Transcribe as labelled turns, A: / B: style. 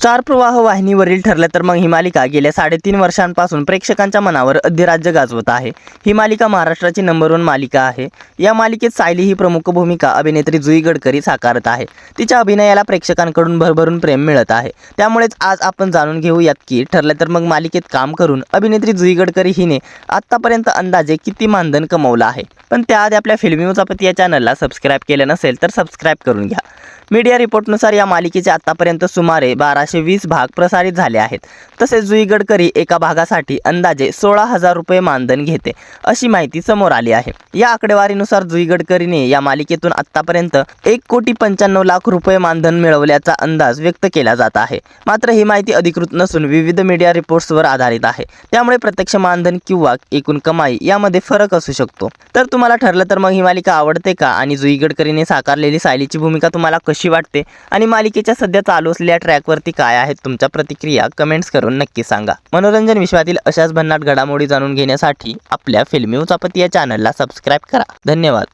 A: Star प्रवाह वाहिनीवरील ठरलं तर मग ही मालिका गेल्या 3.5 वर्षांपासून प्रेक्षकांच्या मनावर अधिराज्य गाजवत आहे। ही मालिका महाराष्ट्राची नंबर 1 मालिका आहे। या मालिकेत सायली ही प्रमुख भूमिका अभिनेत्री जुई गडकरी साकारत आहे। तिच्या अभिनयाला प्रेक्षकांकडून भरभरून प्रेम मिळत आहे। त्यामुळेच आज आपण जाणून घेऊयात की ठरलं तर मग मालिकेत काम करून अभिनेत्री जुई गडकरी हिने आतापर्यंत अंदाजे किती मानधन कमवलं आहे। पण त्याआधी आपल्या फिल्मी उचापती या चॅनलला सबस्क्राईब केलं नसेल तर सबस्क्राईब करून घ्या। मीडिया रिपोर्टनुसार या मालिकेचे आतापर्यंत सुमारे 1220 भाग प्रसारित झाले आहेत। तसेच जुई गडकरी एका भागासाठी अंदाजे 16,000 रुपये मानधन घेते अशी माहिती समोर आली आहे। या आकडेवारीनुसार जुई गडकरीने या मालिकेतून आतापर्यंत 1,95,00,000 रुपये मानधन मिळवल्याचा अंदाज व्यक्त केला जात आहे। मात्र ही माहिती अधिकृत नसून विविध मीडिया रिपोर्ट्सवर आधारित आहे। त्यामुळे प्रत्यक्ष मानधन किंवा एकूण कमाई यामध्ये फरक असू शकतो। तर तुम्हाला ठरलं तर मग ही मालिका आवडते का आणि जुई गडकरीने साकारलेली सायलीची भूमिका तुम्हाला कशी वाटते आणि मालिकेच्या सध्या चालू असलेल्या ट्रॅकवरती काय आहेत तुमच्या प्रतिक्रिया कमेंट्स करून नक्की सांगा। मनोरंजन विश्वातील अशाच भन्नाट घडामोडी जाणून घेण्यासाठी आपल्या फिल्मी उचापती या चॅनलला सबस्क्राईब करा। धन्यवाद।